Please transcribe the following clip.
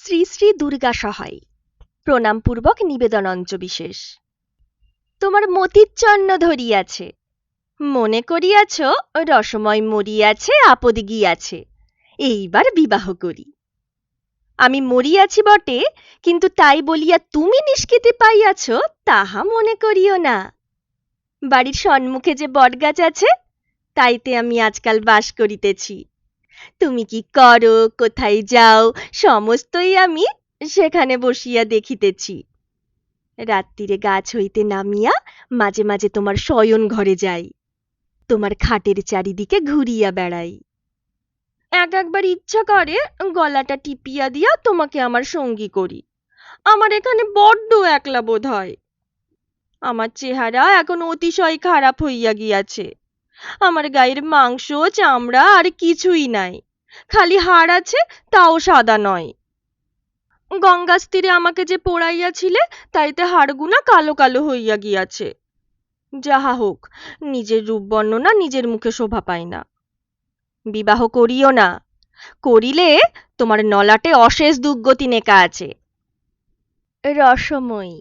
শ্রী শ্রী দুর্গা সহায় প্রণামপূর্বক নিবেদন অঞ্চবিশেষ। তোমার মতিচ্ছন্ন ধরিয়াছে, মনে করিয়াছ রসময় মরিয়াছে, আপদ গিয়াছে, এইবার বিবাহ করি। আমি মরিয়াছি বটে, কিন্তু তাই বলিয়া তুমি নিষ্কৃতি পাইয়াছ তাহা মনে করিও না। বাড়ির সম্মুখে যে বটগাছ আছে, তাইতে আমি আজকাল বাস করিতেছি। তুমি কি করো, কোথায় যাও, সমস্তই আমি সেখানে বসিয়া দেখিতেছি। রাত্রিরে গাছ হইতে নামিয়া মাঝে মাঝে তোমার শয়ন ঘরে যাই, তোমার খাটের চারিদিকে ঘুরিয়া বেড়াই। একবার ইচ্ছা করে গলাটা টিপিয়া দিয়া তোমাকে আমার সঙ্গী করি। আমার এখানে বড্ড একলা বোধ হয়। আমার চেহারা এখন অতিশয় খারাপ হইয়া গিয়াছে। আমার গায়ের মাংস চামড়া আর কিছুই নাই, খালি হাড় আছে, তাও সাদা নয়। গঙ্গার তীরে আমাকে যে পোড়াইয়াছিলে, তাইতে হাড়গুনা কালো কালো হইয়া গিয়াছে। যাহা হোক, নিজের রূপ বর্ণনা নিজের মুখে শোভা পায় না। বিবাহ করিও না, করিলে তোমার নলাটে অশেষ দুর্গতি নেকা আছে। রসময়ী।